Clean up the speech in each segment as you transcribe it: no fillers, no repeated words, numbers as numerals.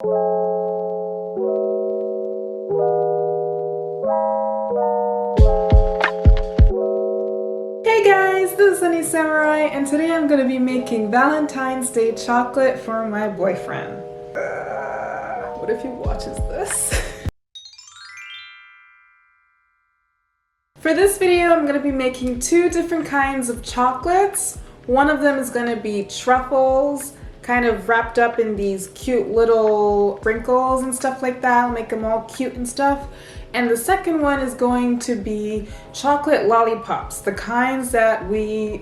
Hey guys, this is Sunny Samurai, and today I'm going to be making Valentine's Day chocolate for my boyfriend. What if he watches this? For this video, I'm going to be making two different kinds of chocolates. One of them is going to be truffles, kind of wrapped up in these cute little sprinkles and stuff like that. I'll make them all cute and stuff. And the second one is going to be chocolate lollipops, the kinds that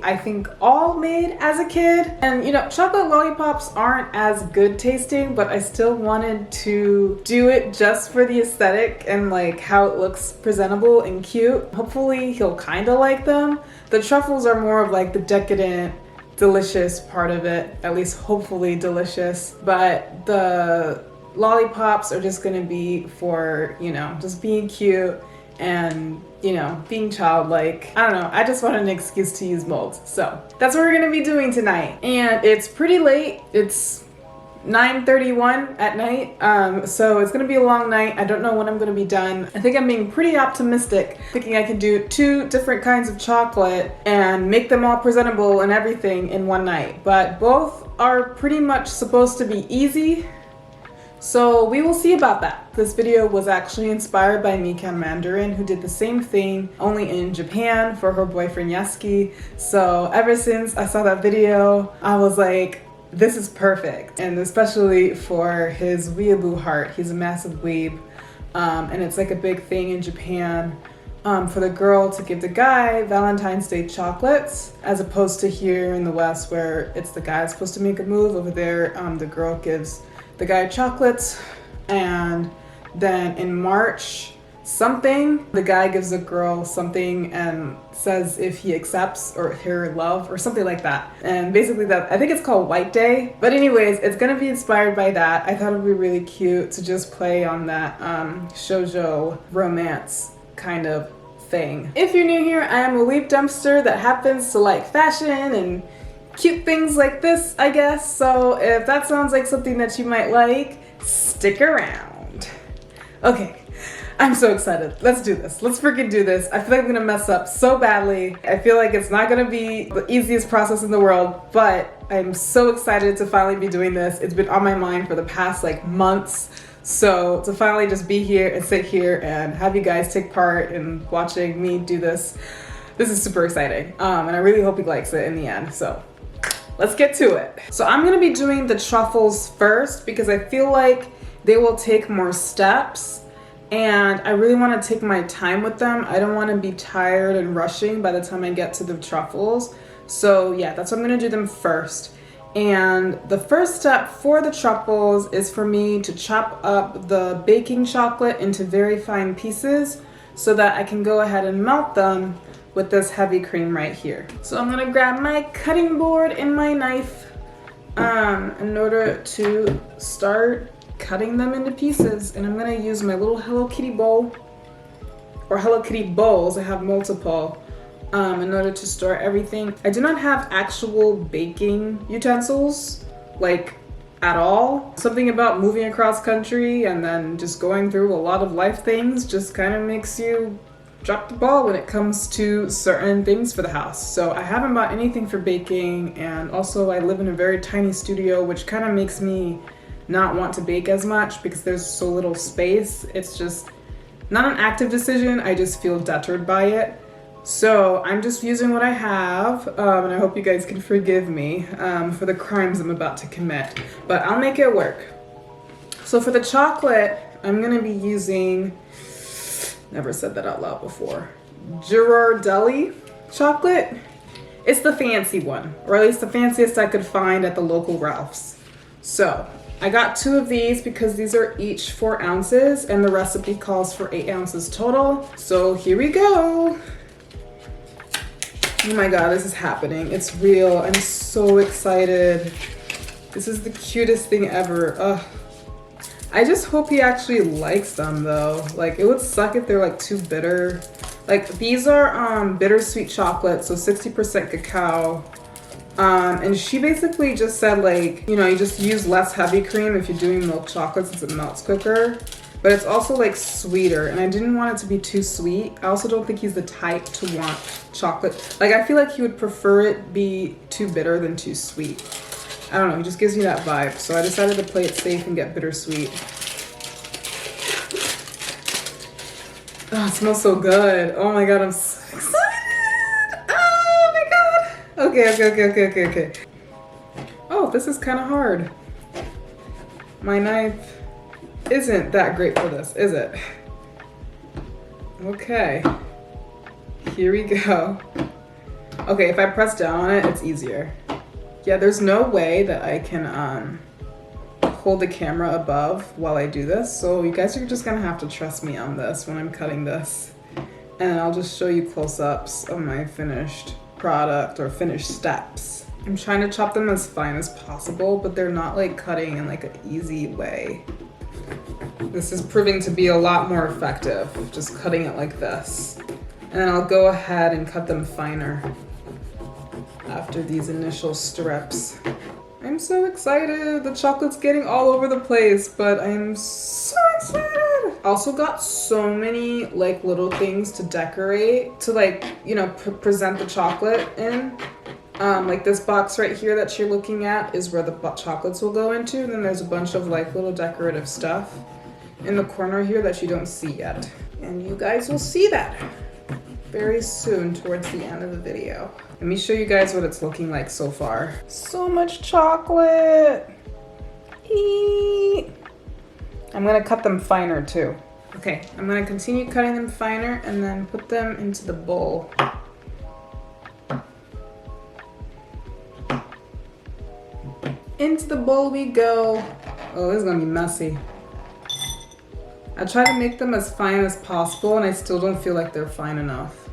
I think all made as a kid. And you know, chocolate lollipops aren't as good tasting, but I still wanted to do it just for the aesthetic and like how it looks presentable and cute. Hopefully he'll kind of like them. The truffles are more of like the decadent, delicious part of it, at least hopefully delicious. But the lollipops are just gonna be for, you know, just being cute and, you know, being childlike. I don't know, I just wanted an excuse to use molds. So that's what we're gonna be doing tonight. And it's pretty late. It's 9:31 at night, so it's gonna be a long night. I don't know when I'm gonna be done. I think I'm being pretty optimistic, thinking I can do two different kinds of chocolate and make them all presentable and everything in one night. But both are pretty much supposed to be easy. So we will see about that. This video was actually inspired by Mikan Mandarin, who did the same thing, only in Japan for her boyfriend Yeski. So ever since I saw that video, I was like, this is perfect. And especially for his weeaboo heart. He's a massive weeb. And it's like a big thing in Japan for the girl to give the guy Valentine's Day chocolates, as opposed to here in the West where it's the guy supposed to make a move. Over there, the girl gives the guy chocolates, and then in March something, the guy gives the girl something and says if he accepts or her love or something like that. And basically that, I think it's called White Day. But anyways, it's gonna be inspired by that. I thought it would be really cute to just play on that shoujo romance kind of thing. If you're new here, I am a weeb dumpster that happens to like fashion and cute things like this, I guess. So if that sounds like something that you might like, stick around. Okay, I'm so excited. Let's do this. Let's freaking do this. I feel like I'm gonna mess up so badly. I feel like it's not gonna be the easiest process in the world, but I'm so excited to finally be doing this. It's been on my mind for the past like months. So to finally just be here and sit here and have you guys take part in watching me do this, this is super exciting. And I really hope he likes it in the end. So let's get to it. So I'm gonna be doing the truffles first because I feel like they will take more steps and I really wanna take my time with them. I don't wanna be tired and rushing by the time I get to the truffles. So yeah, that's why I'm gonna do them first. And the first step for the truffles is for me to chop up the baking chocolate into very fine pieces so that I can go ahead and melt them with this heavy cream right here. So I'm gonna grab my cutting board and my knife in order to start cutting them into pieces. And I'm gonna use my little Hello Kitty bowl, or Hello Kitty bowls, I have multiple, in order to store everything. I do not have actual baking utensils, like at all. Something about moving across country and then just going through a lot of life things just kind of makes you drop the ball when it comes to certain things for the house. So I haven't bought anything for baking, and also I live in a very tiny studio, which kind of makes me not want to bake as much because there's so little space. It's just not an active decision, I just feel deterred by it. So I'm just using what I have, and I hope you guys can forgive me for the crimes I'm about to commit, but I'll make it work. So for the chocolate, I'm gonna be using, never said that out loud before, Ghirardelli chocolate. It's the fancy one, or at least the fanciest I could find at the local Ralph's. So I got 2 of these because these are each 4 ounces and the recipe calls for 8 ounces total. So here we go. Oh my god, this is happening. It's real. I'm so excited. This is the cutest thing ever. Ugh. I just hope he actually likes them though. Like, it would suck if they're like too bitter. Like, these are bittersweet chocolate, so 60% cacao, And she basically just said like, you know, you just use less heavy cream if you're doing milk chocolate since it melts quicker. But it's also like sweeter, and I didn't want it to be too sweet. I also don't think he's the type to want chocolate. Like I feel like he would prefer it be too bitter than too sweet. I don't know, he just gives me that vibe. So I decided to play it safe and get bittersweet. Oh, it smells so good. Oh my God, I'm so excited. Oh my God. Okay. Oh, this is kind of hard. My knife isn't that great for this, is it? Okay. Here we go. Okay, if I press down on it, it's easier. Yeah, there's no way that I can hold the camera above while I do this. So you guys are just gonna have to trust me on this when I'm cutting this. And I'll just show you close-ups of my finished product or finished steps. I'm trying to chop them as fine as possible, but they're not like cutting in like an easy way. This is proving to be a lot more effective, just cutting it like this. And then I'll go ahead and cut them finer after these initial strips. I'm so excited. The chocolate's getting all over the place, but I'm so excited. Also got so many like little things to decorate, to like, you know, present the chocolate in. Like this box right here that you're looking at is where the chocolates will go into. And then there's a bunch of like little decorative stuff in the corner here that you don't see yet. And you guys will see that very soon towards the end of the video. Let me show you guys what it's looking like so far. So much chocolate. Eee. I'm gonna cut them finer too. Okay, I'm gonna continue cutting them finer and then put them into the bowl. Into the bowl we go. Oh, this is gonna be messy. I try to make them as fine as possible and I still don't feel like they're fine enough.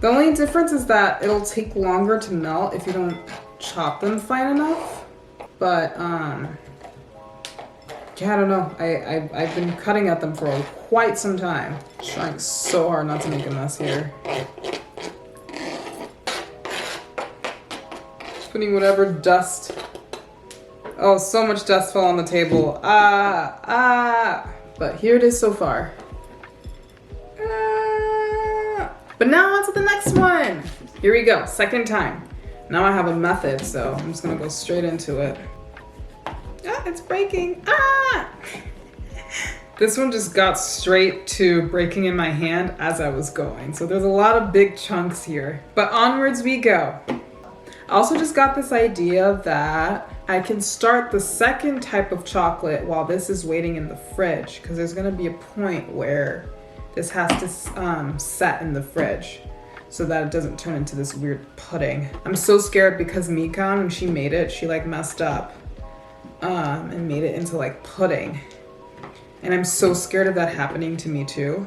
The only difference is that it'll take longer to melt if you don't chop them fine enough. But yeah, I don't know. I've been cutting at them for quite some time. Trying so hard not to make a mess here. Putting whatever dust. Oh, so much dust fell on the table. But here it is so far. But now on to the next one. Here we go, second time. Now I have a method, so I'm just gonna go straight into it. Ah, it's breaking. Ah! This one just got straight to breaking in my hand as I was going. So there's a lot of big chunks here. But onwards we go. I also just got this idea that I can start the second type of chocolate while this is waiting in the fridge, because there's gonna be a point where this has to set in the fridge so that it doesn't turn into this weird pudding. I'm so scared because Mikan, when she made it, she like messed up and made it into like pudding. And I'm so scared of that happening to me too.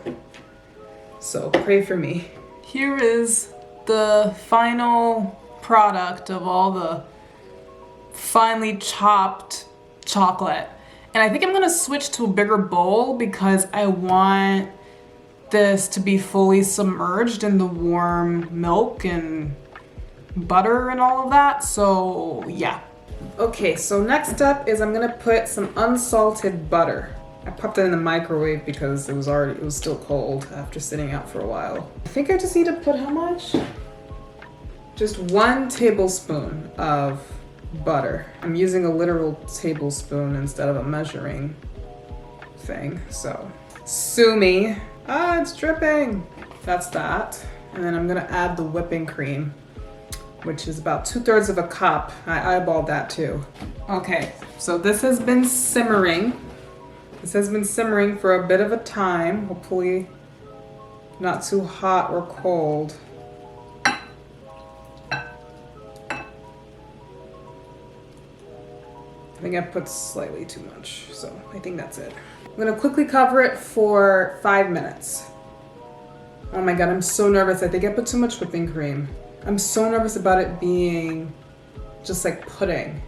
So pray for me. Here is the final product of all the finely chopped chocolate. And I think I'm gonna switch to a bigger bowl because I want this to be fully submerged in the warm milk and butter and all of that. So yeah. Okay, so next up is I'm gonna put some unsalted butter. I popped it in the microwave because it was still cold after sitting out for a while. I think I just need to put how much? Just 1 tablespoon of butter. I'm using a literal tablespoon instead of a measuring thing, so sue me. Ah, it's dripping. That's that. And then I'm gonna add the whipping cream, which is about 2/3 of a cup. I eyeballed that too. Okay, so this has been simmering. This has been simmering for a bit of a time, hopefully not too hot or cold. I think I put slightly too much, so I think that's it. I'm gonna quickly cover it for 5 minutes. Oh my God, I'm so nervous. I think I put too much whipping cream. I'm so nervous about it being just like pudding.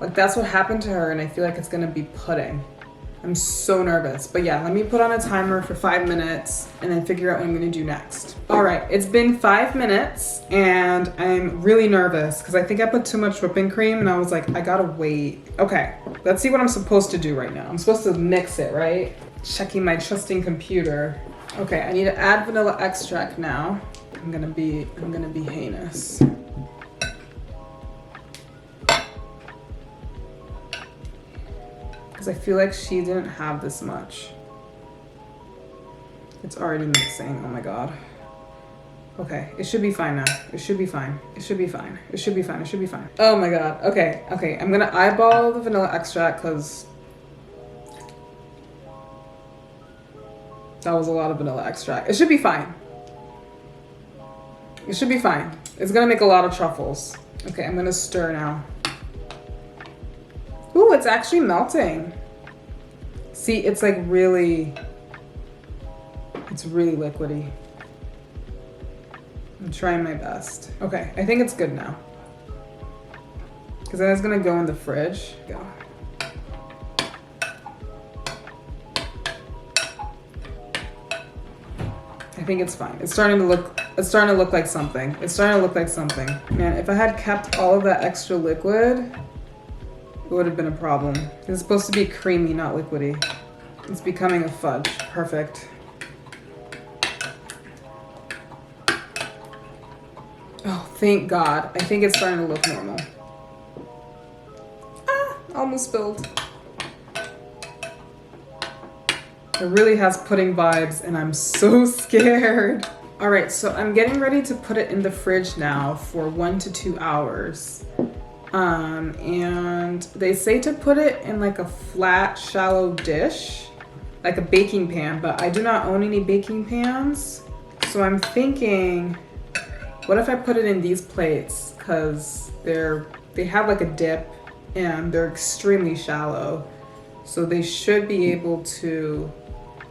Like that's what happened to her and I feel like it's gonna be pudding. I'm so nervous. But yeah, let me put on a timer for 5 minutes and then figure out what I'm gonna do next. All right, it's been 5 minutes and I'm really nervous because I think I put too much whipping cream and I was like, I gotta wait. Okay, let's see what I'm supposed to do right now. I'm supposed to mix it, right? Checking my trusting computer. Okay, I need to add vanilla extract now. I'm gonna be heinous. Because I feel like she didn't have this much. It's already mixing, oh my God. Okay, it should be fine now. It should be fine. It should be fine. It should be fine. It should be fine. Oh my God, okay. I'm gonna eyeball the vanilla extract because that was a lot of vanilla extract. It should be fine. It should be fine. It's gonna make a lot of truffles. Okay, I'm gonna stir now. Ooh, it's actually melting. See, it's like really, it's really liquidy. I'm trying my best. Okay, I think it's good now. Because then it's gonna go in the fridge. Go. I think it's fine. It's starting to look like something. It's starting to look like something. Man, if I had kept all of that extra liquid, it would have been a problem. It's supposed to be creamy, not liquidy. It's becoming a fudge. Perfect. Oh, thank God. I think it's starting to look normal. Ah, almost spilled. It really has pudding vibes and I'm so scared. All right, so I'm getting ready to put it in the fridge now for 1 to 2 hours. And they say to put it in like a flat, shallow dish, like a baking pan, but I do not own any baking pans. So I'm thinking, what if I put it in these plates? Cause they have like a dip and they're extremely shallow. So they should be able to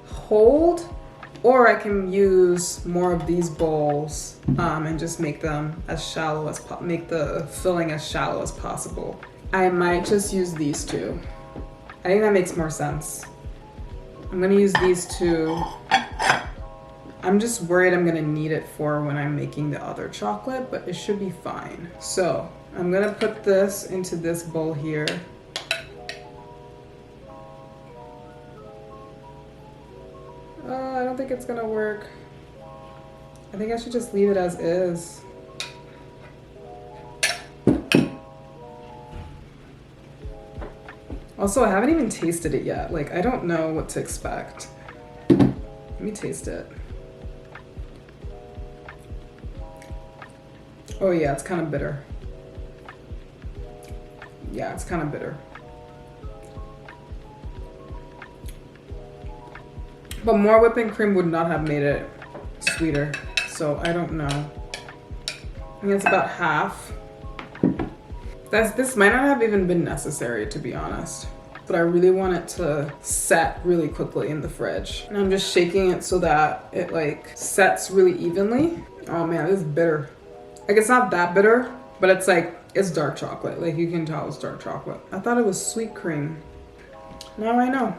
hold, or I can use more of these bowls and just make them as shallow as make the filling as shallow as possible. I might just use these two. I think that makes more sense. I'm gonna use these two. I'm just worried I'm gonna need it for when I'm making the other chocolate, but it should be fine. So I'm gonna put this into this bowl here. I don't think it's gonna work. I think I should just leave it as is. Also, I haven't even tasted it yet. Like, I don't know what to expect. Let me taste it. Oh yeah, it's kind of bitter. Yeah, it's kind of bitter. But more whipping cream would not have made it sweeter, so I don't know. I think it's about half. This might not have even been necessary, to be honest. But I really want it to set really quickly in the fridge. And I'm just shaking it so that it like sets really evenly. Oh man, this is bitter. Like, it's not that bitter, but it's like, it's dark chocolate. Like, you can tell it's dark chocolate. I thought it was sweet cream. Now I know.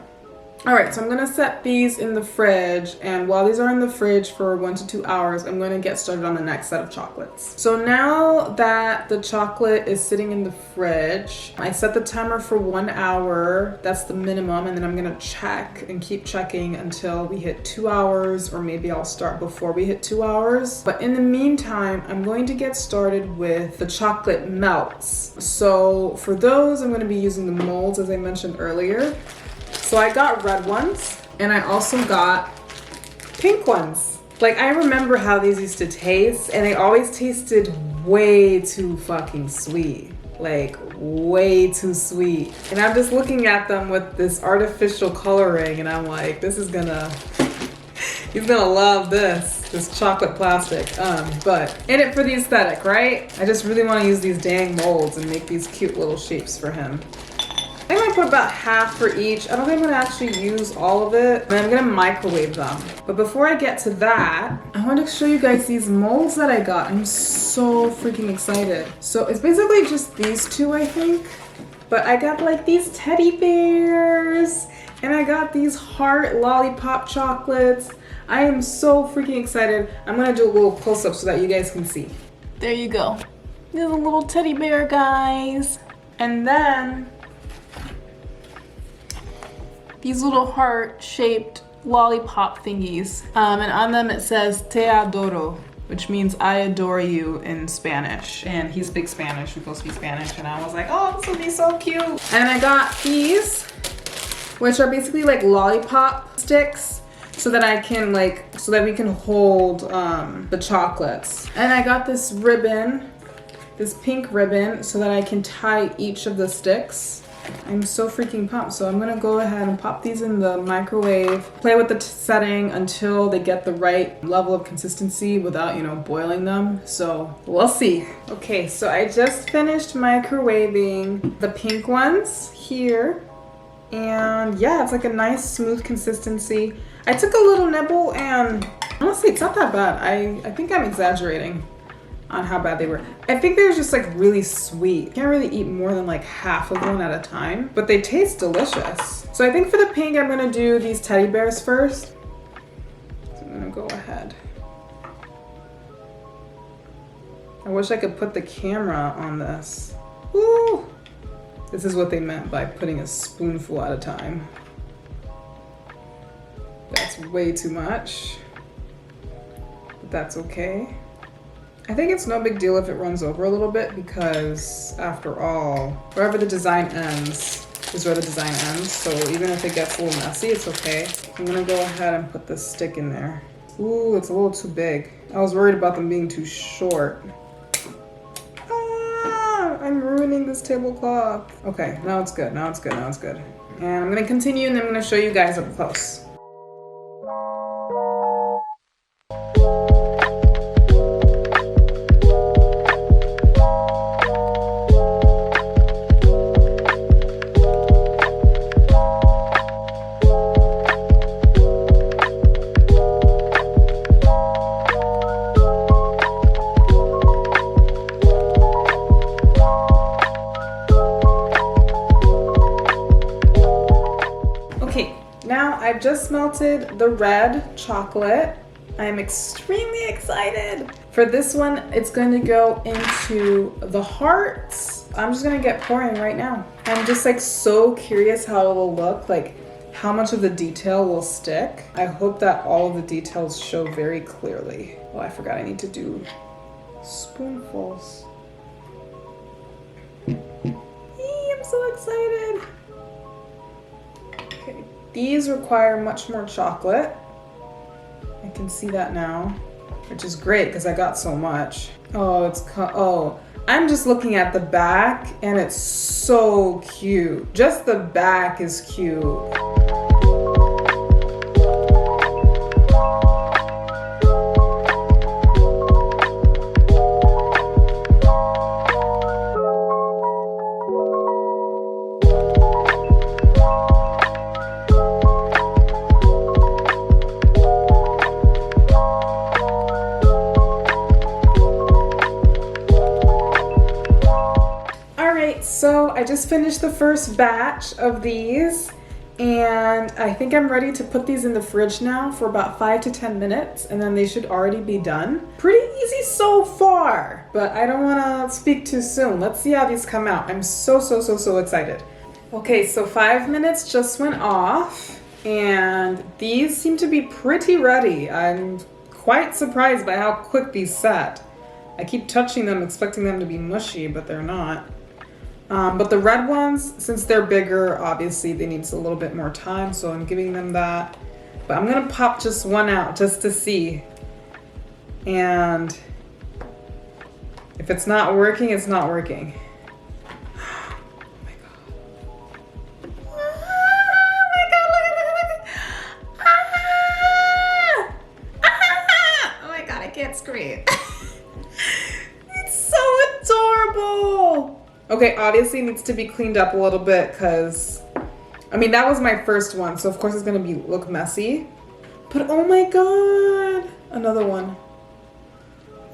All right, so I'm gonna set these in the fridge, and while these are in the fridge for 1 to 2 hours, I'm gonna get started on the next set of chocolates. So now that the chocolate is sitting in the fridge, I set the timer for 1 hour. That's the minimum, and then I'm gonna check and keep checking until we hit 2 hours, or maybe I'll start before we hit 2 hours. But in the meantime, I'm going to get started with the chocolate melts. So for those, I'm gonna be using the molds as I mentioned earlier. So I got red ones and I also got pink ones. Like, I remember how these used to taste, and they always tasted way too fucking sweet. Like, way too sweet. And I'm just looking at them with this artificial coloring and I'm like, this is gonna, he's gonna love this chocolate plastic. But in it for the aesthetic, right? I just really wanna use these dang molds and make these cute little shapes for him. I think I'm gonna put about half for each. I don't think I'm gonna actually use all of it. And I'm gonna microwave them. But before I get to that, I want to show you guys these molds that I got. I'm so freaking excited. So it's basically just these two, I think. But I got like these teddy bears. And I got these heart lollipop chocolates. I am so freaking excited. I'm gonna do a little close-up so that you guys can see. There you go. There's a little teddy bear, guys. And then these little heart-shaped lollipop thingies. And on them it says Te adoro, which means I adore you in Spanish. And he speaks Spanish, we both speak Spanish. And I was like, oh, this will be so cute. And I got these, which are basically like lollipop sticks so that I can so that we can hold the chocolates. And I got this ribbon, this pink ribbon, so that I can tie each of the sticks. I'm so freaking pumped. So I'm gonna go ahead and pop these in the microwave, play with the setting until they get the right level of consistency without, boiling them. So we'll see. Okay, so I just finished microwaving the pink ones here. And yeah, it's like a nice smooth consistency. I took a little nibble and honestly, it's not that bad. I think I'm exaggerating on how bad they were. I think they're just like really sweet. Can't really eat more than like half of one at a time, but they taste delicious. So I think for the pink, I'm gonna do these teddy bears first. So I'm gonna go ahead. I wish I could put the camera on this. Woo! This is what they meant by putting a spoonful at a time. That's way too much, but that's okay. I think it's no big deal if it runs over a little bit because after all, wherever the design ends is where the design ends. So even if it gets a little messy, it's okay. I'm gonna go ahead and put this stick in there. Ooh, it's a little too big. I was worried about them being too short. I'm ruining this tablecloth. Okay, now it's good, now it's good, now it's good. And I'm gonna continue and then I'm gonna show you guys up close. I've just melted the red chocolate. I am extremely excited. For this one, it's going to go into the hearts. I'm just gonna get pouring right now. I'm just like so curious how it will look, like how much of the detail will stick. I hope that all of the details show very clearly. Oh, I forgot I need to do spoonfuls. I'm so excited. Okay. These require much more chocolate. I can see that now, which is great because I got so much. Oh, I'm just looking at the back and it's so cute. Just the back is cute. So I just finished the first batch of these and I think I'm ready to put these in the fridge now for about 5 to 10 minutes and then they should already be done. Pretty easy so far, but I don't want to speak too soon. Let's see how these come out. I'm so excited. Okay, so 5 minutes just went off and these seem to be pretty ready. I'm quite surprised by how quick these set. I keep touching them expecting them to be mushy, but they're not. But the red ones, since they're bigger, obviously they need a little bit more time, so I'm giving them that. But I'm gonna pop just one out just to see. And if it's not working, it's not working. Oh my god. Oh my god, look. Oh my god, I can't scream. It's so adorable. Okay, obviously it needs to be cleaned up a little bit because, I mean, that was my first one, so of course it's gonna look messy. But oh my god, another one.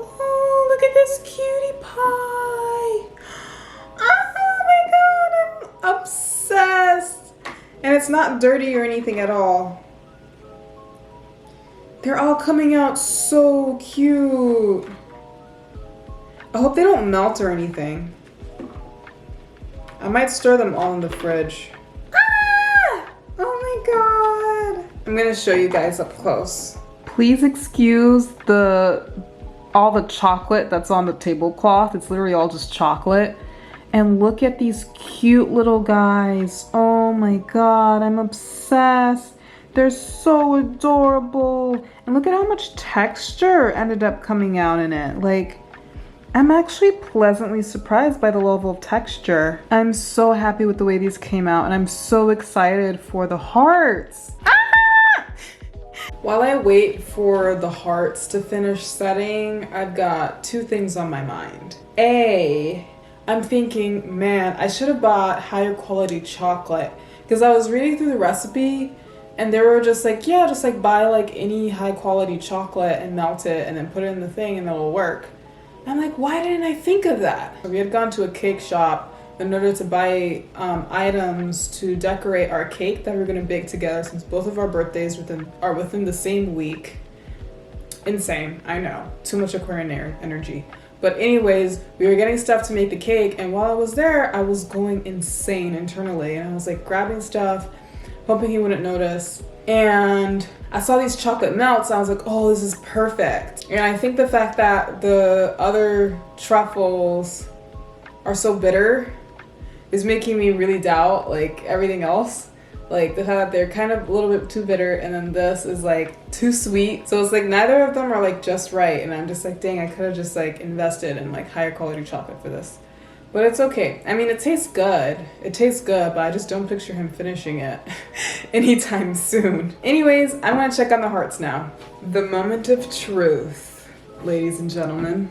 Oh, look at this cutie pie. Oh my god, I'm obsessed. And it's not dirty or anything at all. They're all coming out so cute. I hope they don't melt or anything. I might stir them all in the fridge. Ah! Oh my god. I'm gonna show you guys up close. Please excuse all the chocolate that's on the tablecloth. It's literally all just chocolate. And look at these cute little guys. Oh my god, I'm obsessed. They're so adorable. And look at how much texture ended up coming out in it. Like, I'm actually pleasantly surprised by the level of texture. I'm so happy with the way these came out, and I'm so excited for the hearts. Ah! While I wait for the hearts to finish setting, I've got two things on my mind. A, I'm thinking, man, I should have bought higher quality chocolate, because I was reading through the recipe and they were just like, yeah, just like buy like any high quality chocolate and melt it and then put it in the thing and it'll work. And I'm like, why didn't I think of that? We had gone to a cake shop in order to buy items to decorate our cake that we're gonna bake together, since both of our birthdays are within the same week. Insane, I know, too much Aquarian energy. But anyways, we were getting stuff to make the cake, and while I was there, I was going insane internally, and I was like grabbing stuff, hoping he wouldn't notice. And I saw these chocolate melts, and I was like, oh, this is perfect. And I think the fact that the other truffles are so bitter is making me really doubt like everything else. Like the fact that they're kind of a little bit too bitter, and then this is like too sweet. So it's like neither of them are like just right, and I'm just like, dang, I could have just like invested in like higher quality chocolate for this. But it's okay. I mean, it tastes good. It tastes good, but I just don't picture him finishing it anytime soon. Anyways, I'm gonna check on the hearts now. The moment of truth, ladies and gentlemen,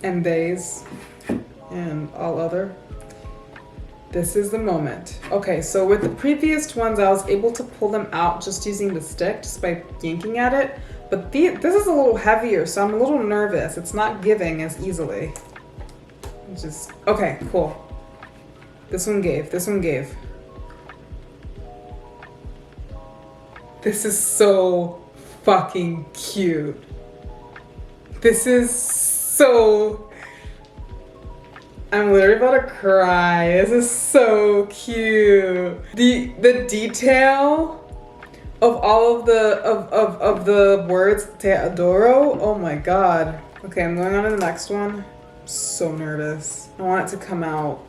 and theys, and all other. This is the moment. Okay, so with the previous ones, I was able to pull them out just using the stick, just by yanking at it. But this is a little heavier, so I'm a little nervous. It's not giving as easily. Okay, cool. This one gave. This is so fucking cute. This is so... I'm literally about to cry. This is so cute. The detail of all of the words te adoro. Oh my god. Okay, I'm going on to the next one. I'm so nervous. I want it to come out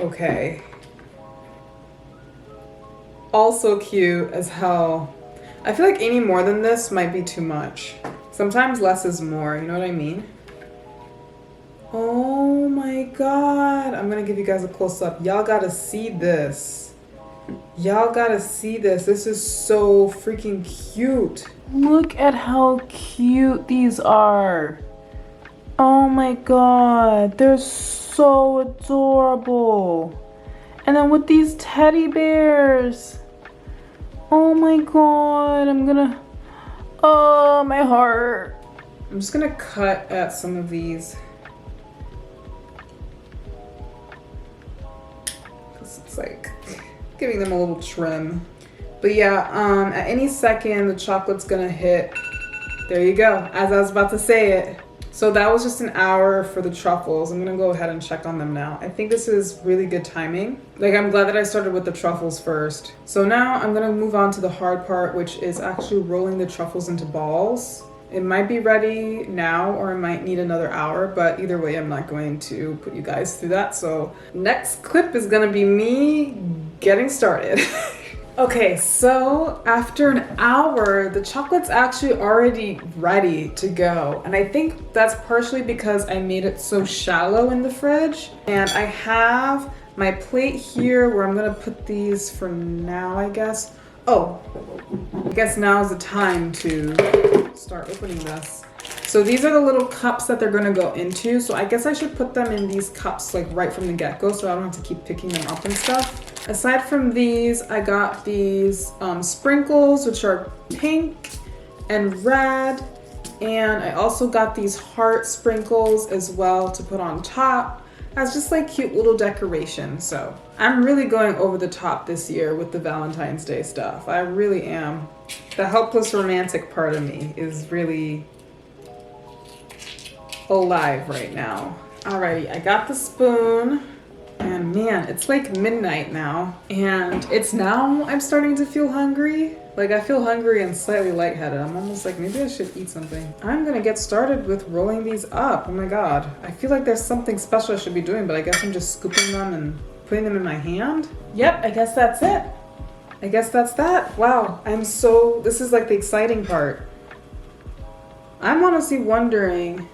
okay. Also cute as hell. I feel like any more than this might be too much. Sometimes less is more, you know what I mean? Oh my god. I'm gonna give you guys a close-up. Y'all gotta see this. Y'all gotta see this. This is so freaking cute. Look at how cute these are. Oh my god. They're so adorable. And then with these teddy bears. Oh my god. Oh, my heart. I'm just gonna cut at some of these. It's like giving them a little trim. But yeah, at any second the chocolate's gonna hit. There you go, as I was about to say it. So that was just an hour for the truffles. I'm gonna go ahead and check on them now. I think this is really good timing. Like, I'm glad that I started with the truffles first. So now I'm gonna move on to the hard part, which is actually rolling the truffles into balls. It might be ready now, or it might need another hour, but either way, I'm not going to put you guys through that. So next clip is gonna be me getting started. Okay, so after an hour, the chocolate's actually already ready to go. And I think that's partially because I made it so shallow in the fridge. And I have my plate here where I'm gonna put these for now, I guess. Oh, I guess now's the time to start opening this. So these are the little cups that they're gonna go into. So I guess I should put them in these cups like right from the get-go so I don't have to keep picking them up and stuff. Aside from these, I got these sprinkles, which are pink and red. And I also got these heart sprinkles as well to put on top. as just like cute little decoration. So I'm really going over the top this year with the Valentine's Day stuff. I really am. The helpless romantic part of me is really alive right now. Alrighty, I got the spoon. And man, it's like midnight now. And it's now I'm starting to feel hungry. Like I feel hungry and slightly lightheaded. I'm almost like, maybe I should eat something. I'm gonna get started with rolling these up. Oh my God. I feel like there's something special I should be doing, but I guess I'm just scooping them and putting them in my hand. Yep, I guess that's it. I guess that's that. Wow, this is like the exciting part. I'm honestly wondering,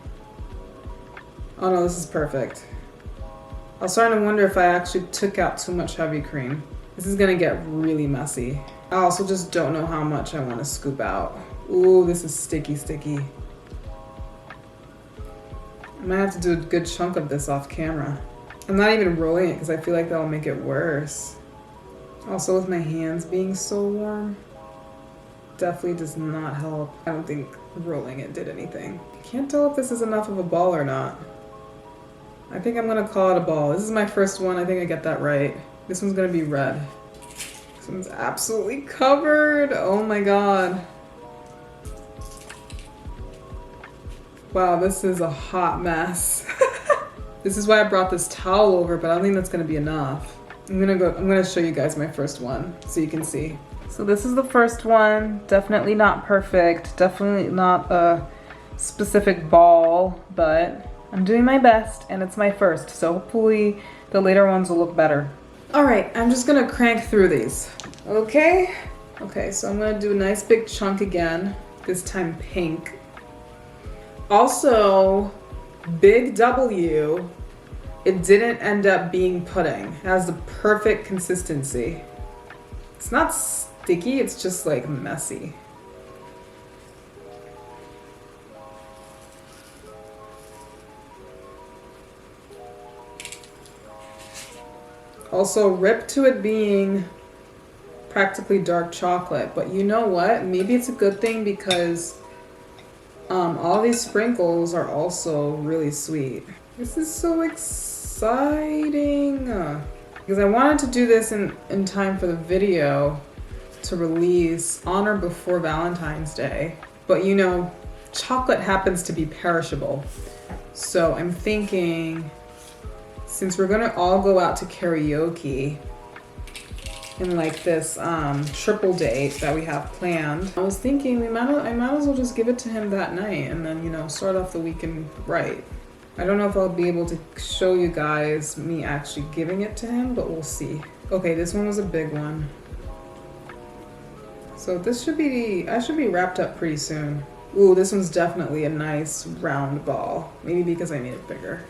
oh no, this is perfect. I was starting to wonder if I actually took out too much heavy cream. This is gonna get really messy. I also just don't know how much I want to scoop out. Ooh, this is sticky, sticky. I might have to do a good chunk of this off camera. I'm not even rolling it because I feel like that'll make it worse. Also with my hands being so warm, definitely does not help. I don't think rolling it did anything. Can't tell if this is enough of a ball or not. I think I'm gonna call it a ball. This is my first one. I think I get that right. This one's gonna be red. This one's absolutely covered. Oh my God. Wow, this is a hot mess. This is why I brought this towel over, but I don't think that's gonna be enough. I'm gonna show you guys my first one so you can see. So this is the first one. Definitely not perfect. Definitely not a specific ball, but I'm doing my best and it's my first, so hopefully the later ones will look better. All right, I'm just gonna crank through these. Okay, so I'm gonna do a nice big chunk again, this time pink. Also, big W, it didn't end up being pudding. It has the perfect consistency. It's not sticky, it's just like messy. Also, rip to it being practically dark chocolate, but you know what? Maybe it's a good thing because all these sprinkles are also really sweet. This is so exciting because I wanted to do this in time for the video to release on or before Valentine's Day, but you know, chocolate happens to be perishable. So I'm thinking, since we're gonna all go out to karaoke in like this triple date that we have planned, I was thinking I might as well just give it to him that night and then, you know, start off the weekend right. I don't know if I'll be able to show you guys me actually giving it to him, but we'll see. Okay, this one was a big one. So this I should be wrapped up pretty soon. Ooh, this one's definitely a nice round ball. Maybe because I made it bigger.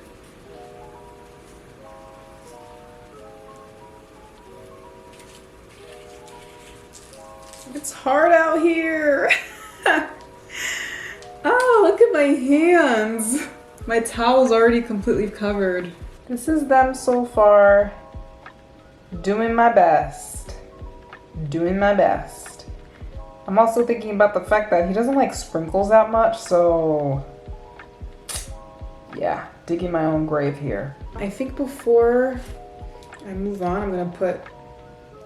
It's hard out here. Oh, look at my hands. My towel's already completely covered. This is them so far. Doing my best. Doing my best. I'm also thinking about the fact that he doesn't like sprinkles that much, so yeah, digging my own grave here. I think before I move on, I'm gonna put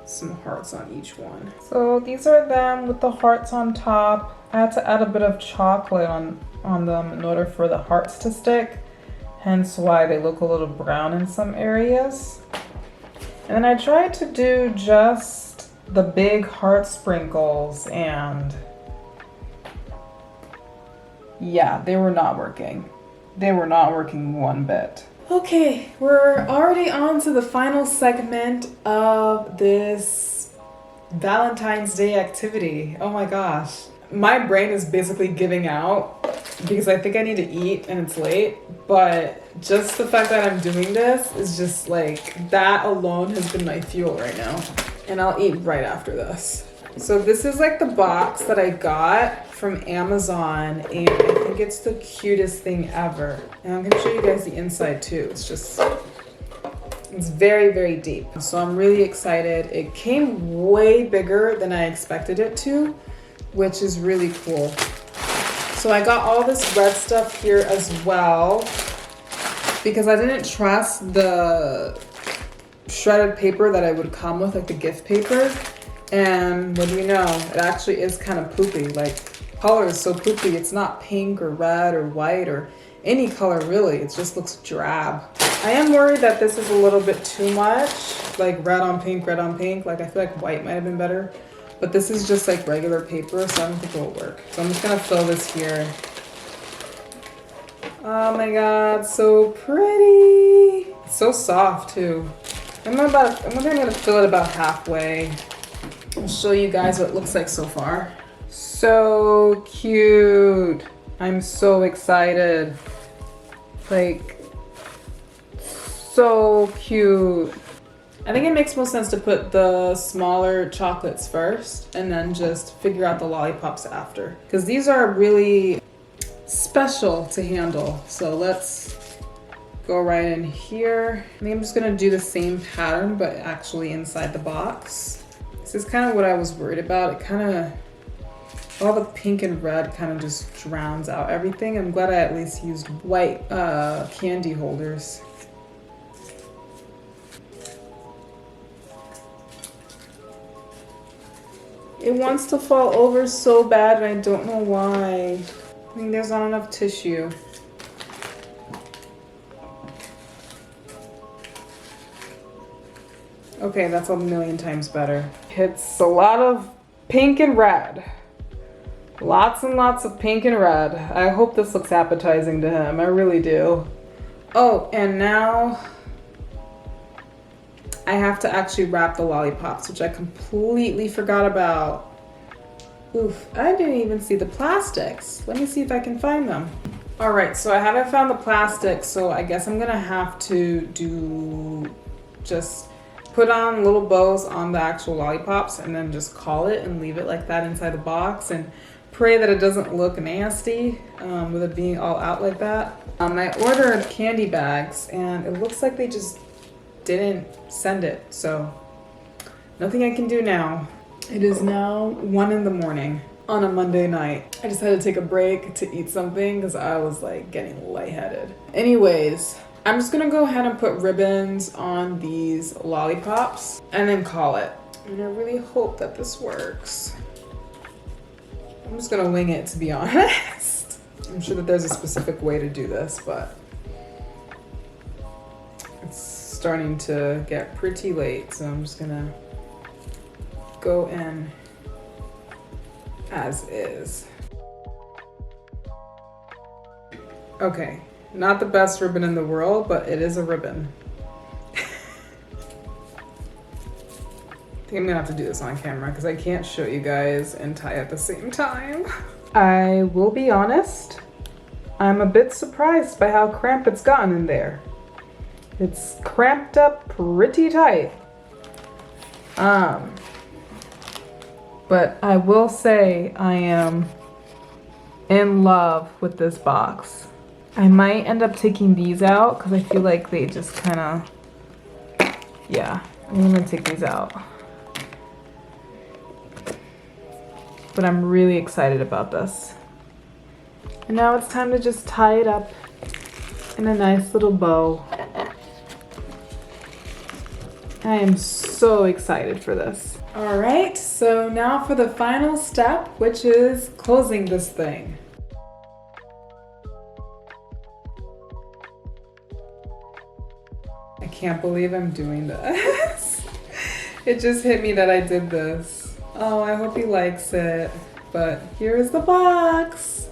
some hearts on each one. So these are them with the hearts on top. I had to add a bit of chocolate on them in order for the hearts to stick, hence why they look a little brown in some areas. And then I tried to do just the big heart sprinkles and yeah, they were not working. They were not working one bit. Okay, we're already on to the final segment of this Valentine's Day activity. Oh my gosh. My brain is basically giving out because I think I need to eat and it's late, but just the fact that I'm doing this is just like, that alone has been my fuel right now. And I'll eat right after this. So this is like the box that I got from Amazon and I think it's the cutest thing ever. And I'm gonna show you guys the inside too. It's very, very deep. So I'm really excited. It came way bigger than I expected it to, which is really cool. So I got all this red stuff here as well because I didn't trust the shredded paper that I would come with, like the gift paper. And what do you know? It actually is kind of poopy. Like, color is so poopy. It's not pink or red or white or any color really. It just looks drab. I am worried that this is a little bit too much, like red on pink, red on pink. Like, I feel like white might have been better, but this is just like regular paper, so I don't think it will work. So I'm just gonna fill this here. Oh my God, so pretty. It's so soft too. I'm gonna fill it about halfway. I'll show you guys what it looks like so far. So cute. I'm so excited. Like, so cute. I think it makes most sense to put the smaller chocolates first and then just figure out the lollipops after. Because these are really special to handle. So let's go right in here. I think I'm just gonna do the same pattern, but actually inside the box. This is kind of what I was worried about. It kind of, all the pink and red kind of just drowns out everything. I'm glad I at least used white candy holders. It wants to fall over so bad and I don't know why. I think there's not enough tissue. Okay, that's a million times better. It's a lot of pink and red. Lots and lots of pink and red. I hope this looks appetizing to him. I really do. Oh, and now I have to actually wrap the lollipops, which I completely forgot about. Oof, I didn't even see the plastics. Let me see if I can find them. All right, so I haven't found the plastic, so I guess I'm gonna have to just put on little bows on the actual lollipops and then just call it and leave it like that inside the box and pray that it doesn't look nasty with it being all out like that. I ordered candy bags and it looks like they just didn't send it, so nothing I can do now. It is now 1 in the morning on a Monday night. I just had to take a break to eat something because I was like getting lightheaded. Anyways, I'm just gonna go ahead and put ribbons on these lollipops and then call it. And I really hope that this works. I'm just gonna wing it, to be honest. I'm sure that there's a specific way to do this, but it's starting to get pretty late, so I'm just gonna go in as is. Okay, not the best ribbon in the world, but it is a ribbon. I think I'm gonna have to do this on camera because I can't show you guys and tie at the same time. I will be honest, I'm a bit surprised by how cramped it's gotten in there. It's cramped up pretty tight. But I will say I am in love with this box. I might end up taking these out because I feel like they just kind of, yeah, I'm gonna take these out. But I'm really excited about this. And now it's time to just tie it up in a nice little bow. I am so excited for this. All right, so now for the final step, which is closing this thing. I can't believe I'm doing this. It just hit me that I did this. Oh, I hope he likes it. But here's the box.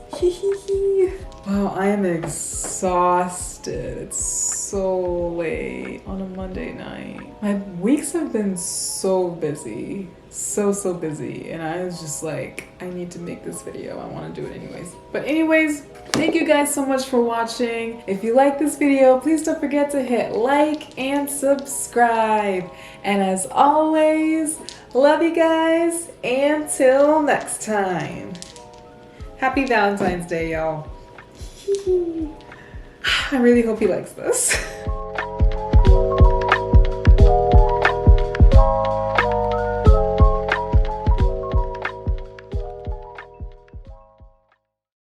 Wow, I am exhausted. It's so late on a Monday night. My weeks have been so busy. So busy. And I was just like, I need to make this video. I want to do it anyways. But anyways, thank you guys so much for watching. If you like this video, please don't forget to hit like and subscribe. And as always, love you guys. Until next time. Happy Valentine's Day, y'all. I really hope he likes this.